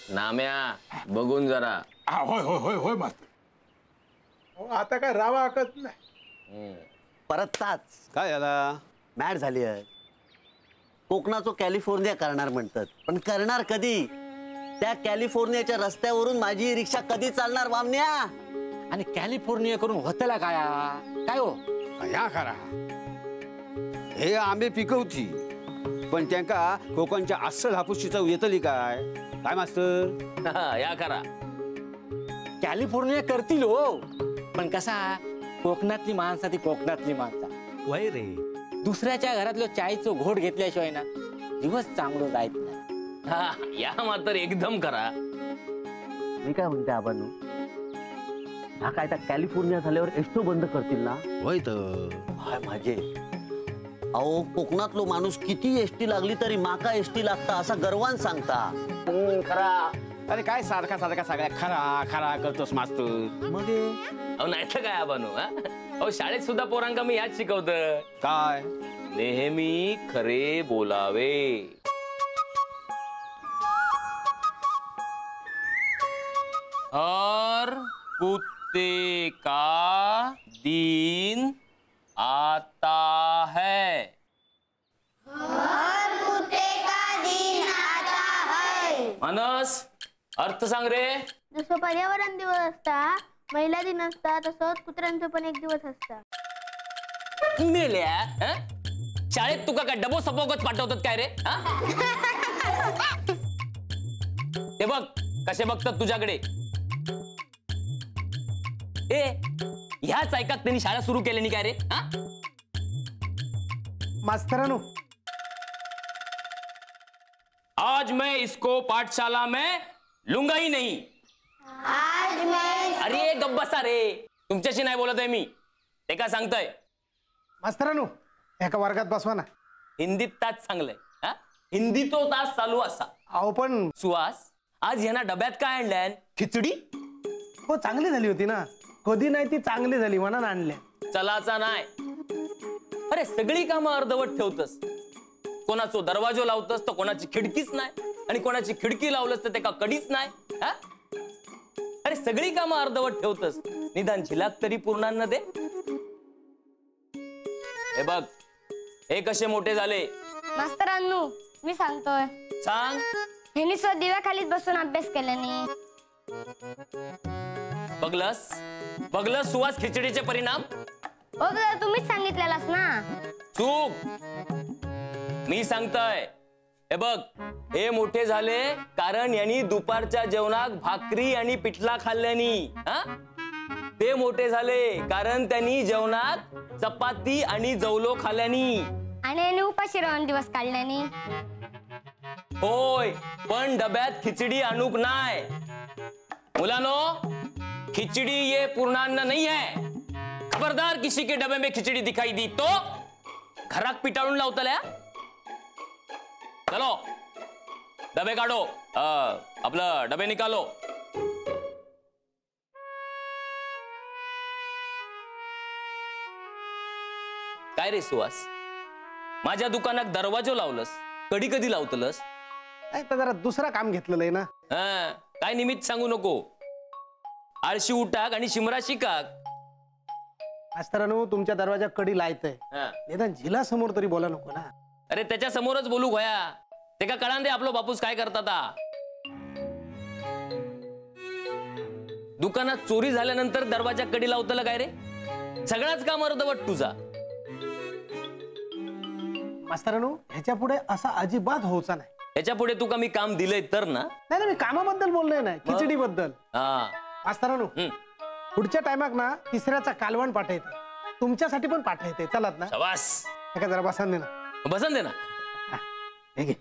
नाम्या बघून जरा. होय होय होय होय मास्तर. आता काय रावा हकत नाही. परत ताच काय झाला? मॅड झाली आहे. कोकणाचं कॅलिफोर्निया करणार म्हणतात, पण करणार कधी? त्या कॅलिफोर्नियाच्या रस्त्यावरून माझी रिक्षा कधी चालणार वामन्या? आणि कॅलिफोर्निया करून होतला काय हो? या खरा हे आंबे पिकवती, पण त्यांका कोकणच्या अस्सल हापूसची चव येतली काय? काय मास्तर? या करा. कॅलिफोर्निया करतील हो, पण कसा कोकणातली माणसं ती कोकणातली माणसं वय रे. दुसऱ्याच्या घरातलं चायचं घोट घेतल्याशिवाय ना दिवस चांगलं जायत नाही. या मात्र एकदम करा. मी काय म्हणते आबांनो, हा काय त्या कॅलिफोर्निया झाल्यावर एसटो बंद करतील ना? होय तर हाय माझे. अहो कोकणातलो माणूस किती एसटी लागली तरी माका एसटी लागता असा गर्वान सांगता. खरा. अरे काय सारखा सारखा सगळ्या खरा खरा करतोस मास्तर? मग अहो नाही तर काय बनू. अहो शाळेत सुद्धा पोरांका मी ह्याच शिकवतं. काय? नेहमी खरे बोलावे. और कुत्ते का दिन आता है. हर कुत्ते का दिन आता है. मानस अर्थ सांग रे. जसं पर्यावरण दिवस असता, महिला दिन असता, तसंच कुत्र्यांचा पण एक दिवस असता. मेल्या शाळेत तुका काय डबो सपोगत पाठवतात काय रे? ते बघ कसे बघतात तुझ्याकडे. ए ह्याच ऐकात त्यांनी शाळा सुरू केली काय रे? मास्तरानो, आज मैं इसको पाठशाला में लूंगा ही नहीं. आज मैं अरे गप्प बसा रे, तुमच्याशी नाही बोलत आहे मी. ते का सांगताय? मास्तरानो एका वर्गात बसवा ना. हिंदीत तास चांगलंय. हिंदी तो तास चालू असा. अहो पण सुहास आज ह्यांना डब्यात काय आणलंय? खिचडी. हो चांगली झाली होती ना. कधी नाही ती चांगली झाली म्हणून आणल्या. चलाचा नाही. अरे सगळी कामं अर्धवट ठेवतस. कोणाचो दरवाजो लावतस तर कोणाची खिडकीच नाही, आणि कोणाची खिडकी लावलंस तर ते का कडीच नाही. अरे सगळी कामं अर्धवट ठेवतस, निदान झिलाक तरी पूर्णांना दे. हे बघ हे कसे मोठे झाले. मास्तरांनो मी सांगतोय. सांग. ह्यांनी दिव्याखालीच बसून अभ्यास केल्याने. बघलस बघलस सुवास खिचडीचे परिणाम. हो तुम्हीच सांगितलेलास ना. चूक. मी सांगतोय. हे बघ हे मोठे झाले कारण यांनी दुपारच्या जेवणात भाकरी आणि पिठला खाल्ल्यानी. ते मोठे झाले कारण त्यांनी जेवणात चपाती आणि जवलो खाल्ल्यानी. आणि यांनी उपाशी राहून दिवस काढल्याने. होय पण डब्यात खिचडी आणूक नाही. मुलानो खिचड़ी ये पूर्णान्न नहीं है. खबरदार किसी के डब्बे में खिचड़ी दिखाई दी तो घरात पिटाळून लावतल्या. चलो डबे काढो. आपलं डबे निकालो. काय रे सुहास, माझ्या दुकानात दरवाजो लावलंस, कधी कधी लावतलस? जरा दुसरा काम घेतलेलं आहे ना. काय निमित्त सांगू नको. आळशी उठाक आणि शिमरा शिकाक. मास्तरानो तुमच्या दरवाजा कडी लायतय, निदान झिला समोर तरी बोला नको ना. अरे त्याच्या समोरच बोलू गोया. ते का कळान दे आपलो बापूस काय करतात. दुकानात चोरी झाल्यानंतर दरवाजा कडी लावतला काय रे? सगळाच काम अर्धवट तुझा. मास्तरानो ह्याच्या पुढे असा अजिबात होऊचा नाही. ह्याच्या पुढे तू का मी काम दिलंय तर ना? नाही मी कामाबद्दल बोललोय नाही, खिचडी बद्दल. मास्तरानो पुढच्या टायमाक ना तिसऱ्याचा कालवण पाठवते, तुमच्यासाठी पण पाठवते. चलात ना? शाबास. एका जरा बसन दे ना. बसन दे ना. ठीक आहे.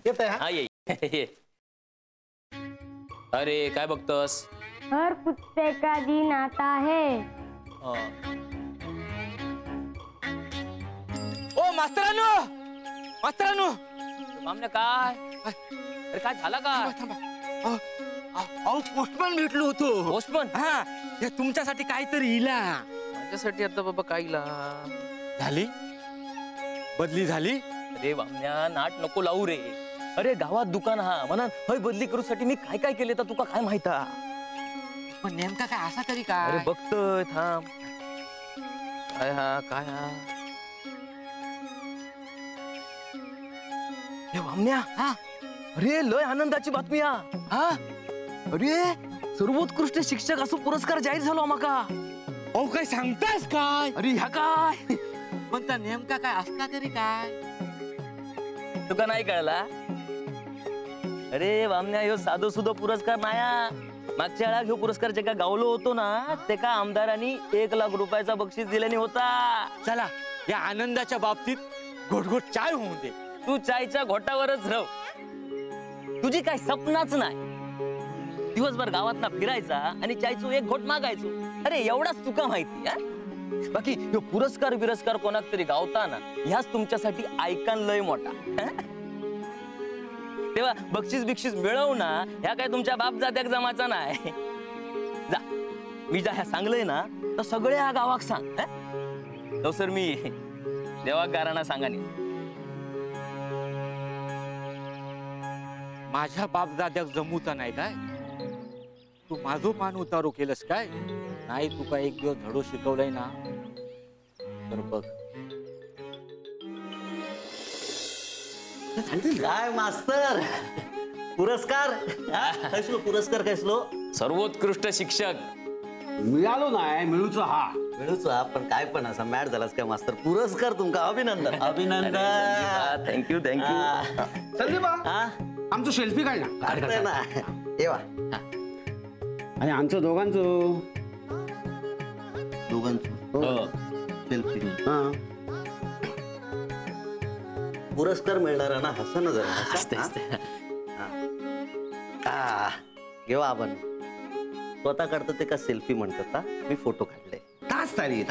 येत आहे. हा ये. अरे काय बघतोस? हर कुत्ते का दिन आता है. ओ मास्तरांनो, मास्तरांनो, आमने काय? अरे काय झाला का? अहो पोस्टमन भेटलो होतो. पोस्टमन? हा, हे तुमच्यासाठी काहीतरी इला. माझ्यासाठी आता बाबा काय इला? झाली बदली झाली. अरे वामन्या नाट नको लावू रे. अरे गावात दुकान हा म्हणा हय बदली करूसाठी मी काय काय केले तर तुका काय माहित हा. पण नेमका काय असा तरी काय? अरे बघतोय थांब. काय हा काय हा. हे वामन्या हा अरे लय आनंदाची बातमी हा. हा अरे सर्वोत्कृष्ट शिक्षक असो पुरस्कार जाहीर झालो आम्हाका. ओ काय सांगतास काय? अरे ह्या काय पण त्या नेमका काय असला तरी काय? तुका नाही कळला. अरे वामन्या ह्यो साधो सुधो पुरस्कार नाया. मागच्या वेळा ह्यो पुरस्कार जेका गावलो होतो ना तेका आमदारांनी 1 लाख रुपयाचा बक्षीस दिल्याने होता. चला या आनंदाच्या बाबतीत घोटघोट चाय होऊन दे. तू चायच्या घोटावरच राह. तुझी काय सपनाच नाही. दिवसभर गावात फिरायचा आणि चायचो एक घोट मागायचो. अरे एवढाच तुका माहिती हा. बाकी ह्यो पुरस्कार बिरस्कार कोणाक तरी गावता ना ह्याच तुमच्यासाठी ऐकन लय मोठा. तेव्हा बक्षीस बिक्षीस मिळव ना ह्या काय तुमच्या बाप जात्याक जमाचा नाही. जा मी जा ह्या सांगलंय ना तर सगळ्या गावाक सांग. तो सर मी देवाकारांना सांगानी. माझ्या बापदाद्याक जमूचा नाही काय? तू माझो मान उतारू केलंस काय? नाही तुका एक दिवस धडो शिकवलाय ना तर बघ. काय मास्तर पुरस्कार कैसलो पुरस्कार कैसलो सर्वोत्कृष्ट शिक्षक मिळालो नाही मिळूचा हा. मिळूचा पण काय पण असा मॅड झालास काय मास्तर. पुरस्कार तुमका अभिनंदन अभिनंदन. Thank you thank you. संदीपा हा आमचं सेल्फी काढ ना. काढतोय ना येवा आणि आमचं दोघांचं दोघांचं सेल्फी. हा पुरस्कार मिळणार ना हसन ना जरा असते घेवा आपण स्वतः काढतो ते का सेल्फी म्हणतात ना. मी फोटो काढले तास तारी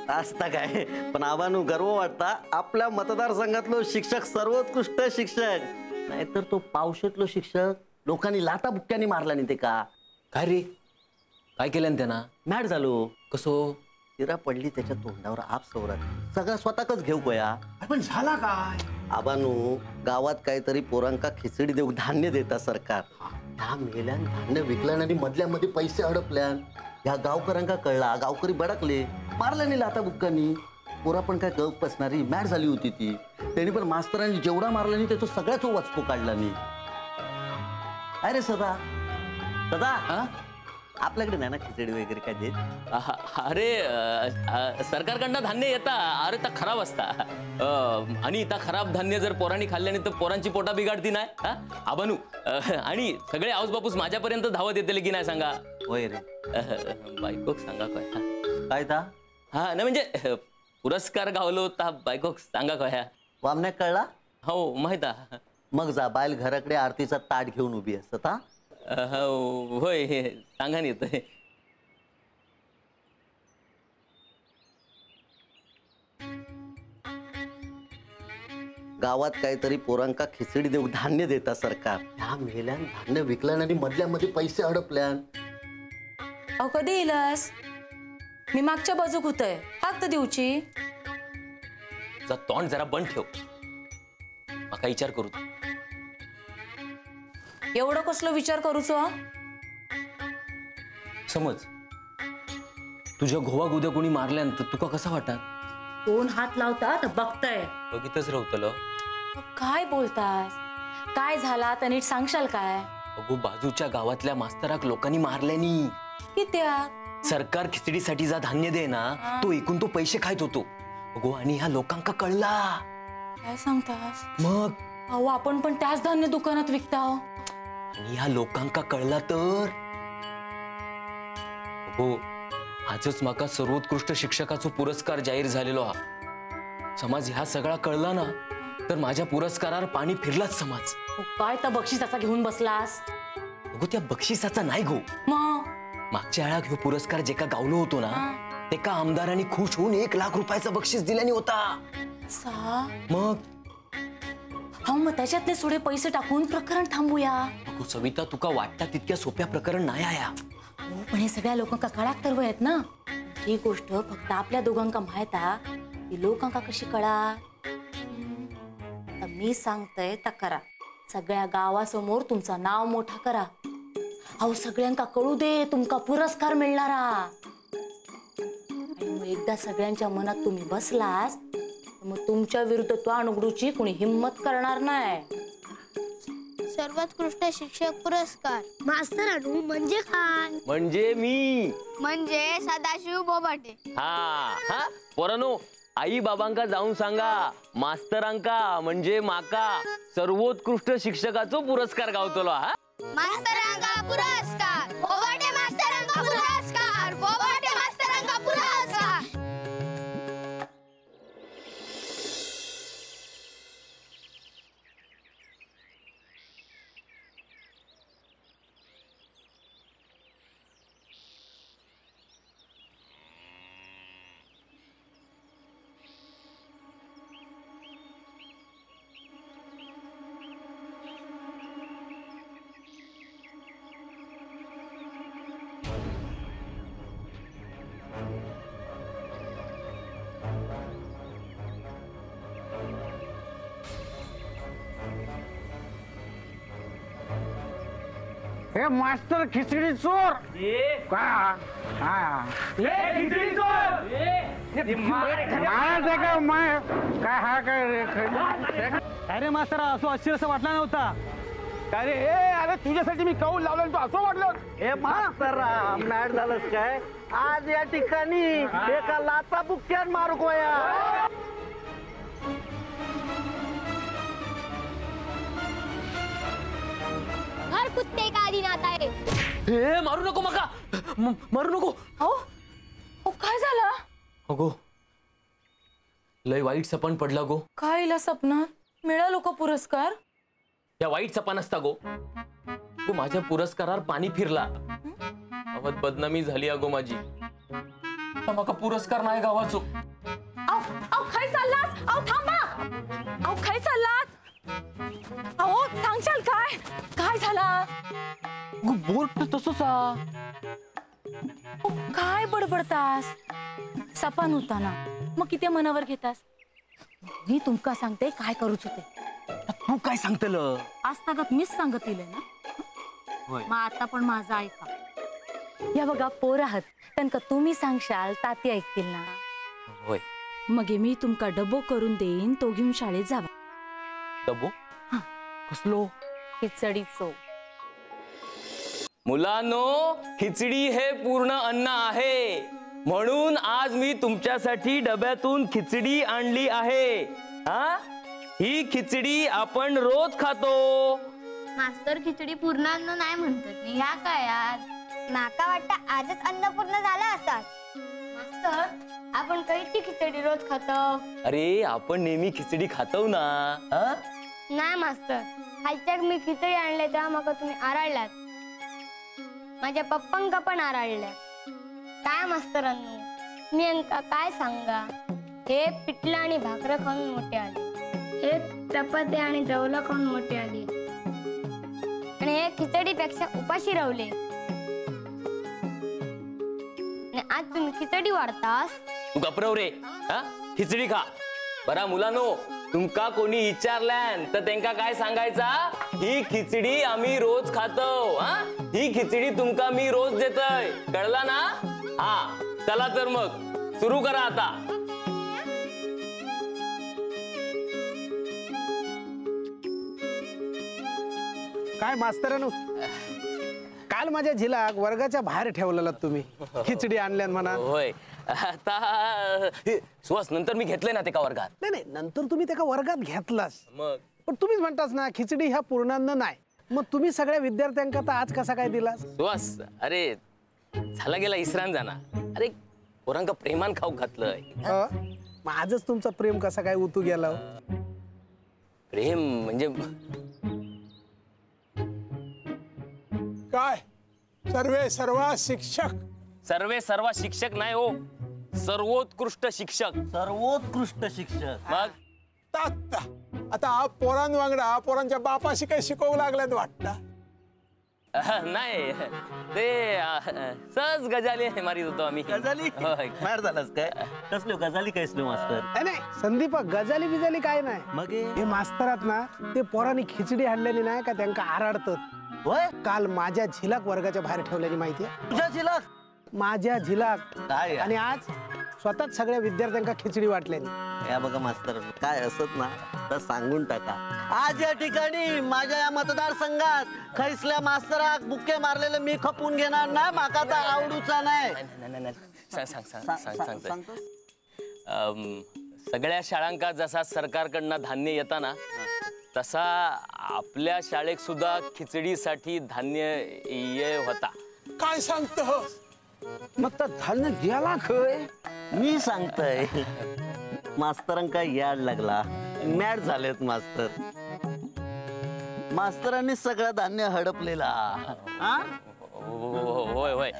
असता काय पण आबानू गर्व वाटता आपल्या मतदारसंघातलो शिक्षक सर्वोत्कृष्ट शिक्षक. नाहीतर तो पावशेतलो शिक्षक लोकांनी लाता बुक्क्यानी मारला नाही ते का. काय रे काय केलं त्यांना. मॅड झालो कसो तिरा पडली त्याच्या तोंडावर आप सवरात सगळं स्वतःच घेऊ कोया. पण झाला काय. आबानू गावात काहीतरी पोरांका खिचडी देऊ धान्य देता सरकार. ह्या मेल्यान धान्य विकल्यान आणि मधल्यामध्ये पैसे अडपल्यान ह्या गावकऱ्यांका कळला. गावकरी बडकले मारल्यानी लाता बुक्कानी. पोरा पण काय गप बसणारी मॅड झाली होती ती. त्यांनी पण मास्तरांनी जेवढा मारला नाही त्याचा सगळ्याच वाचपो काढला नाही. अरे सदा सदा आपल्याकडे नाही ना खिचडी वगैरे काय देत. अरे सरकारकडनं धान्य येता. अरे ता खराब असता. आणि ता खराब धान्य जर पोरांनी खाल्ल्याने तर पोरांची पोटा बिघाडती नाही. आबानू आणि सगळे आऊस बापूस माझ्यापर्यंत धावत येतले की नाही सांगा. होय रे बायकोक सांगा काय काय ता. हा ना म्हणजे पुरस्कार गावलो ता बायकोक सांगा काय. वामन्या कळला. हो माहित. मग जा बायल घराकडे आरतीचा ताट घेऊन उभी असत. हा होय सांगा येतोय. गावात काहीतरी पोरांका खिचडी देऊ धान्य देता सरकार. ह्या मेल्यान धान्य विकल्यान आणि मधल्यामध्ये पैसे अडपल्यान. अहो कधी येईलस. मी मागच्या बाजूक होतय हाक तर देऊची. जा तोंड जरा बंद ठेव. माका विचार करू. एवढं कसलो विचार करूचो. समज तुझ्या घोवाक उद्या कोणी मारल्यानंतर तुका कसा वाटत. कोण हात लावतात बघताय. बघितच राहतलं. काय बोलतास. काय झाला तर नीट सांगशाल काय. अगो बाजूच्या गावातल्या मास्तराक लोकांनी मारल्यानी. कित्या सरकार खिचडीसाठी जा धान्य दे ना तो ऐकून तो पैसे खायत होतो. अगो आणि ह्या लोकांका कळला. काय सांगतास. मग अहो आपण पण त्याच धान्य दुकानात विकताव. आणि ह्या लोकांका कळला तर हो आजच माका सर्वोत्कृष्ट शिक्षकाचो पुरस्कार जाहीर झालेलो हा. समाज ह्या सगळा कळला ना तर माझ्या पुरस्कारावर पाणी फिरलाच समाज. काय तर बक्षिसाचा घेऊन बसलास. अगो त्या बक्षिसाचा नाही गो. मग मागच्या वेळा ह्यो पुरस्कार जेका गावलो होतो ना तेका आमदारांनी खुश होऊन 1 लाख रुपयाचा बक्षीस दिल्याने होता. मग हा मग त्याच्यातले थोडे पैसे टाकून प्रकरण थांबूया. अगो सविता तुका वाटता तितक्या सोप्या प्रकरण नाही आया. पण हे सगळ्या लोकांका कळाक तर वयत ना. ही गोष्ट फक्त आपल्या दोघांका माहित ती लोकांका कशी कळा. मी सांगतय तर करा. सगळ्या गावासमोर तुमचं नाव मोठा करा. अहो सगळ्यांका कळू दे तुमका पुरस्कार मिळणारा. आणि मग एकदा सगळ्यांच्या मनात तुम्ही बसलास मग तुमच्या विरुद्ध तो अनुगडूची कोणी हिम्मत करणार नाही. सर्वोत्कृष्ट शिक्षक पुरस्कार मास्तरानू म्हणजे काय? म्हणजे मी. म्हणजे सदाशिव बोबाटे. हा हा पोरांनो, आई बाबांका जाऊन सांगा मास्तरांका म्हणजे माका सर्वोत्कृष्ट शिक्षकाचो पुरस्कार गावतलो. हा मास्तरांका पुरस्कार, बोबाटे मास्तरांका पुरस्कार, बोबाटे मास्तरांका पुरस्कार. हे मास्तर खिचडी चोर का? अरे मास्तर असं अशी असं वाटला नव्हता. अरे अरे तुझ्यासाठी मी कौल लावलं तू असं वाटलं. हे मास्तर मॅड झालंस काय? आज या ठिकाणी एका लाता बुक्क्यान मारू गोया. हर कुत्ते का दिन आता है. हे मारू नको मका, मारू नको. अहो काय झालं? अगो लय वाईट सपन पडला गो. काय इला सपनात मिळालो का पुरस्कार? या वाईट सपन असता गो. तू माझ्या पुरस्कारावर पाणी फिरला. गावात बदनामी झाली अगो माझी. आता माका पुरस्कार नाही गावाचो. अहो काय चाललास? अहो थांबा. अहो काय चाललात? अहो सांगशाल काय? काय झाला? बोल तसंच. काय बडबडतास? सपान होता ना मग किती मनावर घेतास? मी तुमका सांगते काय करूच होते. तू काय सांगतल? आजतागत मीच सांगतील ना. मग आता पण माझं ऐका. या बघा पोर आहात त्यांना तुम्ही सांगशाल ताती ऐकतील ना. होय. मग मी तुमका डबो करून देईन तो घेऊन शाळेत जावा. डबो? कसलो? खिचडीचो. मुलांनो, खिचडी हे पूर्ण अन्न आहे म्हणून आज मी तुमच्यासाठी डब्यातून खिचडी आणली आहे. हा ही खिचडी आपण रोज खातो. मास्तर खिचडी पूर्ण अन्न नाही म्हणतात. ह्या काय यार? नाका वाटतं आजच अन्न पूर्ण झालं असतात. मास्तर आपण कधीची खिचडी रोज खातो? अरे आपण नेहमी खिचडी खातो ना. हा नाही मास्तर, खायच्याक मी खिचडी आणले तेव्हा मग तुम्ही आराळल्यात. माझ्या पप्पांका पण आराळल्या. काय मास्तरांनो मी यांका काय सांगा. हे पिठलं आणि भाकरं खाऊन मोठे आले. हे चपाती आणि जवलं खाऊन मोठे आले. आणि हे खिचडीपेक्षा उपाशी रावले. आणि आज तुम्ही खिचडी वाढतास. तू गपरव रे. हा खिचडी खा. बरा मुलांनो, तुमका कोणी विचारल्यान तर त्यांका काय सांगायचा? ही खिचडी आम्ही रोज खातो. हा ही खिचडी तुमका मी रोज देतोय. कळला ना? हा चला तर मग सुरू करा आता. काय मास्तरानू, काल माझ्या झिलाक वर्गाच्या बाहेर ठेवलेला तुम्ही. खिचडी आणल्यान म्हणा. होय. आता सुहास नंतर मी घेतले ना ते का वर्गात. नाही नाही नंतर तुम्ही त्या वर्गात घेतलास. मग पण तुम्हीच म्हणतास ना खिचडी ह्या पूर्णान्न नाही. मग तुम्ही सगळ्या विद्यार्थ्यांका तर आज कसा काय दिलास? सुहास अरे झाला गेला इसरान जाना. अरे पोरांका प्रेमान खाऊ घातलंय. मग आजच तुमचं प्रेम कसा काय उतू गेला? प्रेम म्हणजे काय सर्वा शिक्षक? सर्व शिक्षक नाही हो, सर्वोत्कृष्ट शिक्षक. सर्वोत्कृष्ट शिक्षक. मग आता पोरांवांगडा पोरांच्या बापाशी काही शिकवू लागल्यात वाटतं. नाही ते सहज गजाली मारित होतो आम्ही. गजाली होय. बाहेर झालास काय? कसलो गजाली कैसलो मास्तर? नाही नाही संदीप गजाली बिजाली काय नाही. मग हे मास्तरात ना ते पोरांनी खिचडी आणलेली नाही का त्यांना आराडतात. होय काल माझ्या झिलाक वर्गाच्या बाहेर ठेवल्याने माहितीये. तुझ्या जिलाक माझ्या झिलाक काय आणि आज स्वतःच सगळ्या विद्यार्थ्यांना खिचडी वाटल्याने. या बघा मास्तर काय असत ना तर सांगून टाका. आज या ठिकाणी माझ्या या मतदारसंघात खैसल्या मास्तराक बुक्के मारलेले मी खपून घेणार नाही. माका तर आवडूचा नाही. सांगतो. सगळ्या शाळांका जसा सरकारकडनं धान्य येताना तसा आपल्या शाळेत सुद्धा खिचडीसाठी धान्य ये होता. काय सांगतो? मग तर धान्य द्याला खय. मी सांगतोय मास्तरांका याड लागला. मॅड झालेत मास्तर. मास्तरांनी सगळं धान्य हडपलेला. होय होय.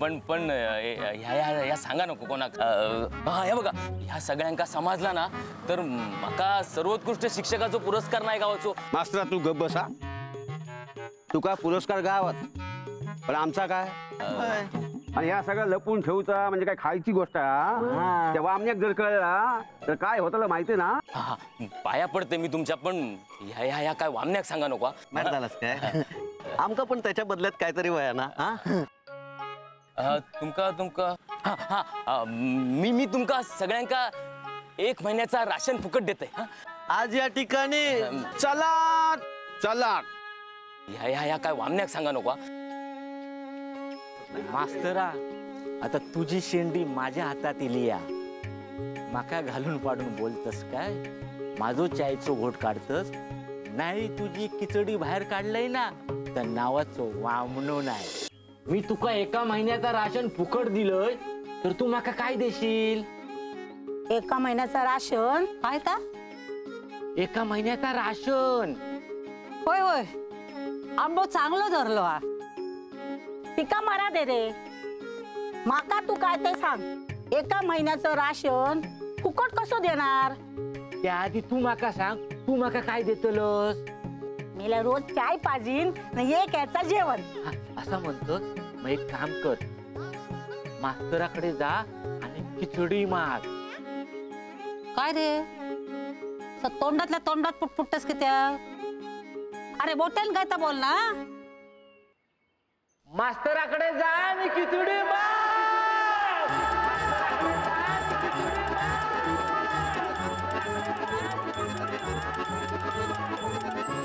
पण ह्या सांगा नको कोणाक. हे बघा ह्या सगळ्यांका समजला ना तर माका सर्वोत्कृष्ट शिक्षकाचो पुरस्कार नाही गावाचो. मास्तरा तू गप्प बसा. तुका पुरस्कार गावात पण आमचा काय? आणि या सगळं लपून ठेवचा म्हणजे काय खायची गोष्ट आहे. तेव्हा आमच्याक जर कळला तर काय होतं माहिती ना. पाया पडते मी तुमच्या पण ह्या काय वामण्याक सांगा नको. मॅड झालास काय? आमका पण त्याच्या बदल्यात काहीतरी वया ना. तुमका मी तुमका सगळ्यांका 1 महिन्याचा राशन फुकट देते. आज या ठिकाणी चला चला ह्या काय वामण्याक सांगा नको. मास्तरा आता तुझी शेंडी माझ्या हातात इली या. माका घालून पाडून बोलतस काय? माझो चायचो घोट काढतस नाही. तुझी खिचडी बाहेर काढलंय ना तर नावाचो वामनो नाही. मी तुका 1 महिन्याचा राशन फुकट दिलंय तर तू माका काय देशील? 1 महिन्याचा राशन काय का? 1 महिन्याचा राशन. होय होय आंबो चांगलं धरलो हा. पिका मारा दे रे. माका तू काय ते सांग. 1 महिन्याचं राशन फुकट कसं देणार? त्याआधी तू माका सांग तू माका काय देतलस? मला रोज चाय पाजीन न 1 याचा जेवण. असं म्हणतो. मग एक काम कर मास्तराकडे जा आणि खिचडी माग. काय रे तोंडातल्या तोंडात पुटपुटतेस की त्या? अरे बोटेल काय तर बोल ना. मास्तराकडे जा आणि खिचडी माग.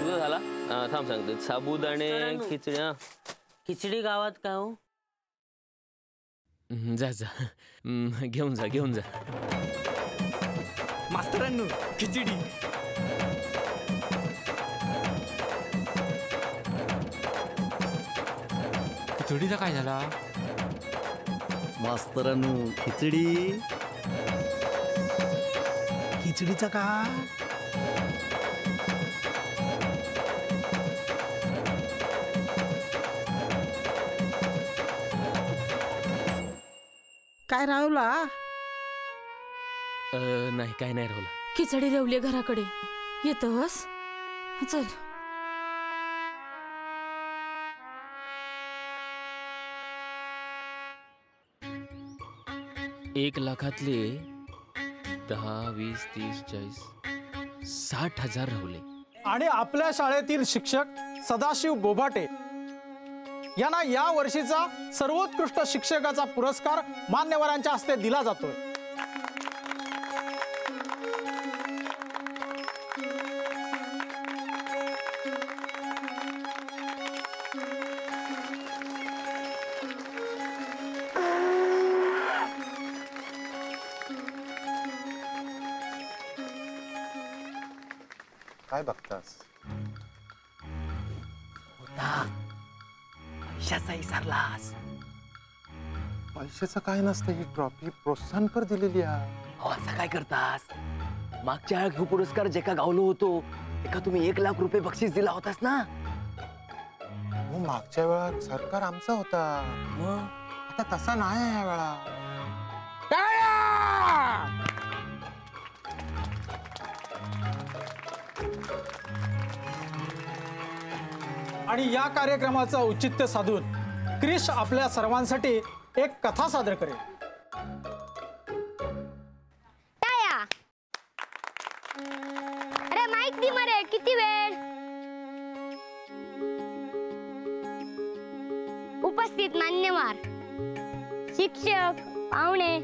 तुझं झाला. थांब सांगतो. साबुदाणे खिचड्या. खिचडी गावात का हो? जा घेऊन जा. मास्तरांनो खिचडी. खिचडीचा काय झाला? मास्तरांनो खिचडी. खिचडीचा का? काय राहुला? नाही काय नाही राहुला. खिचडी रेवली घराकडे येतस. चल 1 लाखातले 10, 20, 30, 40, 60,000 राहुले. आणि आपल्या शाळेतील शिक्षक सदाशिव बोभाटे यांना या वर्षीचा सर्वोत्कृष्ट शिक्षकाचा पुरस्कार मान्यवरांच्या हस्ते दिला जातोय. काय बघतास? पैशाचा विसरलास. पैशाचं काय नसतं. ही ट्रॉफी प्रोत्साहनपर दिलेली आहे. असं काय करतास? मागच्या वेळा पुरस्कार जे का गावलो होतो एका तुम्ही 1 लाख रुपये बक्षीस दिला होतास ना. मागच्या वेळा सरकार आमचा होता. आता तसा नाही या वेळा. आणि या कार्यक्रमाचं औचित्य साधून क्रिश आपल्या सर्वांसाठी एक कथा सादर करेल. टाळ्या. अरे माईक दी मरे, किती वेळ. उपस्थित मान्यवर, शिक्षक, पाहुणे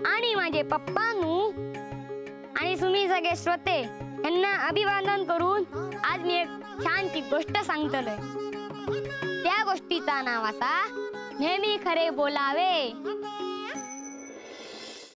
आणि माझे पप्पानू आणि तुम्ही सगळे श्रोते यांना अभिवादन करून आज मी एक छानशी गोष्ट सांगतलोय. त्या गोष्टीचा नाव असा नेहमी खरे बोलावे